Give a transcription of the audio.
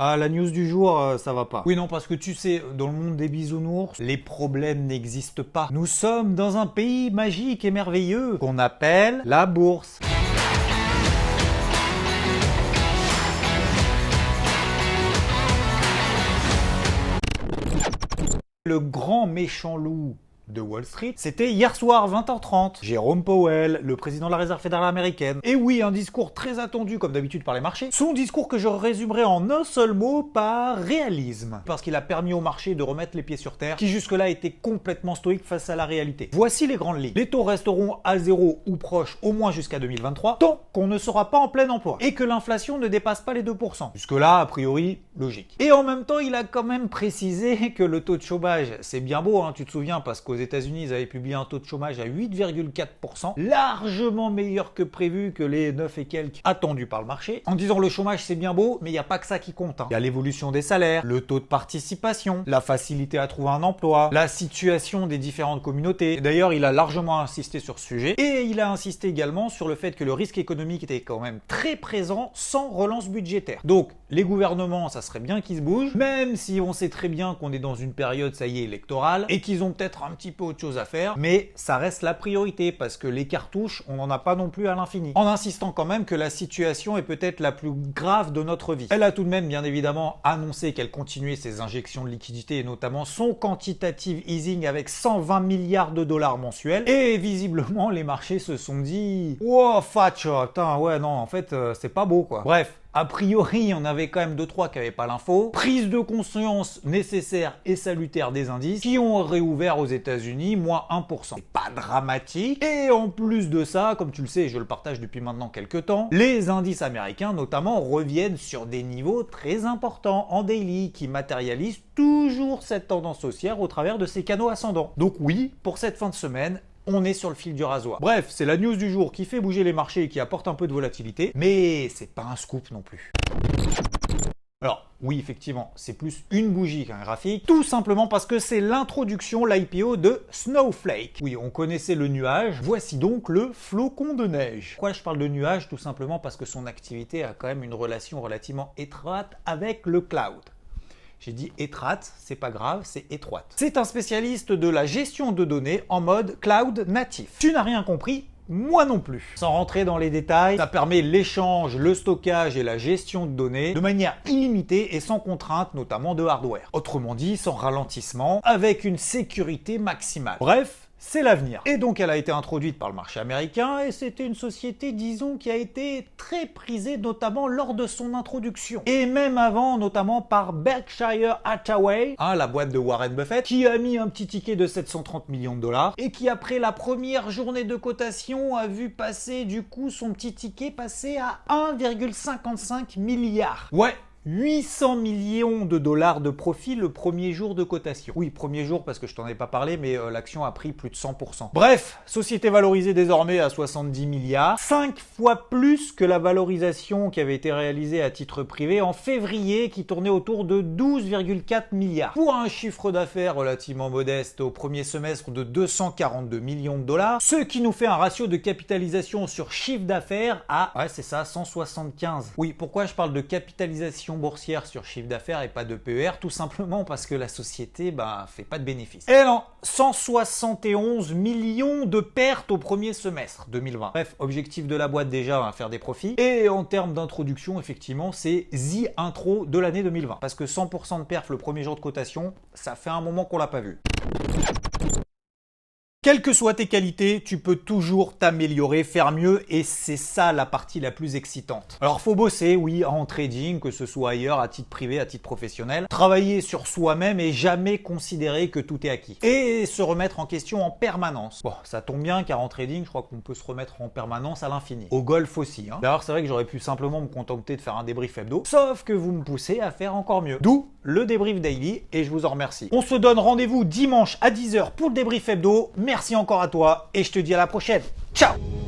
Ah, la news du jour, ça va pas. Oui, non, parce que tu sais, dans le monde des bisounours, les problèmes n'existent pas. Nous sommes dans un pays magique et merveilleux qu'on appelle la bourse. Le grand méchant loup de Wall Street, c'était hier soir 20h30. Jérôme Powell, le président de la Réserve fédérale américaine. Et oui, un discours très attendu comme d'habitude par les marchés. Son discours que je résumerai en un seul mot par réalisme. Parce qu'il a permis au marché de remettre les pieds sur terre, qui jusque-là était complètement stoïque face à la réalité. Voici les grandes lignes. Les taux resteront à zéro ou proches au moins jusqu'à 2023, tant qu'on ne sera pas en plein emploi. Et que l'inflation ne dépasse pas les 2%. Jusque-là, a priori, logique. Et en même temps, il a quand même précisé que le taux de chômage, c'est bien beau, hein, tu te souviens, parce qu'aux États-Unis, ils avaient publié un taux de chômage à 8,4%, largement meilleur que prévu, que les 9 et quelques attendus par le marché. En disant le chômage c'est bien beau, mais il n'y a pas que ça qui compte. Il y a l'évolution des salaires, le taux de participation, la facilité à trouver un emploi, la situation des différentes communautés. D'ailleurs, il a largement insisté sur ce sujet, et il a insisté également sur le fait que le risque économique était quand même très présent sans relance budgétaire. Donc, les gouvernements, ça serait bien qu'ils se bougent, même si on sait très bien qu'on est dans une période, ça y est, électorale, et qu'ils ont peut-être un petit peu autre chose à faire, mais ça reste la priorité, parce que les cartouches, on n'en a pas non plus à l'infini. En insistant quand même que la situation est peut-être la plus grave de notre vie. Elle a tout de même, bien évidemment, annoncé qu'elle continuait ses injections de liquidités, et notamment son quantitative easing avec 120 milliards de dollars mensuels, et visiblement, les marchés se sont dit « Wow, facho, putain, ouais, non, en fait, c'est pas beau, quoi. » Bref. A priori, on avait quand même 2-3 qui n'avaient pas l'info. Prise de conscience nécessaire et salutaire des indices qui ont réouvert aux États-Unis, moins 1%. C'est pas dramatique. Et en plus de ça, comme tu le sais, je le partage depuis maintenant quelques temps, les indices américains notamment reviennent sur des niveaux très importants en daily qui matérialisent toujours cette tendance haussière au travers de ces canaux ascendants. Donc oui, pour cette fin de semaine, on est sur le fil du rasoir. Bref, c'est la news du jour qui fait bouger les marchés et qui apporte un peu de volatilité, mais c'est pas un scoop non plus. Alors, oui, effectivement, c'est plus une bougie qu'un graphique, tout simplement parce que c'est l'introduction, l'IPO de Snowflake. Oui, on connaissait le nuage, voici donc le flocon de neige. Pourquoi je parle de nuage? Tout simplement parce que son activité a quand même une relation relativement étroite avec le cloud. J'ai dit étroite, c'est pas grave, c'est étroite. C'est un spécialiste de la gestion de données en mode cloud natif. Tu n'as rien compris? Moi non plus. Sans rentrer dans les détails, ça permet l'échange, le stockage et la gestion de données de manière illimitée et sans contrainte, notamment de hardware. Autrement dit, sans ralentissement, avec une sécurité maximale. Bref, c'est l'avenir. Et donc elle a été introduite par le marché américain et c'était une société, disons, qui a été très prisée notamment lors de son introduction. Et même avant, notamment par Berkshire Hathaway, la boîte de Warren Buffett, qui a mis un petit ticket de 730 millions de dollars et qui après la première journée de cotation a vu passer du coup son petit ticket passer à 1,55 milliard. Ouais, 800 millions de dollars de profit le premier jour de cotation. Oui, premier jour parce que je t'en ai pas parlé, mais l'action a pris plus de 100%. Bref, société valorisée désormais à 70 milliards, 5 fois plus que la valorisation qui avait été réalisée à titre privé en février qui tournait autour de 12,4 milliards. Pour un chiffre d'affaires relativement modeste au premier semestre de 242 millions de dollars, ce qui nous fait un ratio de capitalisation sur chiffre d'affaires à, ouais c'est ça, 175. Oui, pourquoi je parle de capitalisation boursière sur chiffre d'affaires et pas de PER? Tout simplement parce que la société fait pas de bénéfices. Et non, 171 millions de pertes au premier semestre 2020. Bref, objectif de la boîte déjà, faire des profits. Et en termes d'introduction, effectivement, c'est The Intro de l'année 2020. Parce que 100% de perf le premier jour de cotation, ça fait un moment qu'on l'a pas vu. Quelles que soient tes qualités, tu peux toujours t'améliorer, faire mieux, et c'est ça la partie la plus excitante. Alors faut bosser, oui, en trading, que ce soit ailleurs, à titre privé, à titre professionnel, travailler sur soi-même et jamais considérer que tout est acquis. Et se remettre en question en permanence. Bon, ça tombe bien car en trading, je crois qu'on peut se remettre en permanence à l'infini. Au golf aussi, hein. D'ailleurs, c'est vrai que j'aurais pu simplement me contenter de faire un débrief hebdo, sauf que vous me poussez à faire encore mieux. D'où le débrief daily, et je vous en remercie. On se donne rendez-vous dimanche à 10h pour le débrief hebdo. Merci encore à toi et je te dis à la prochaine. Ciao!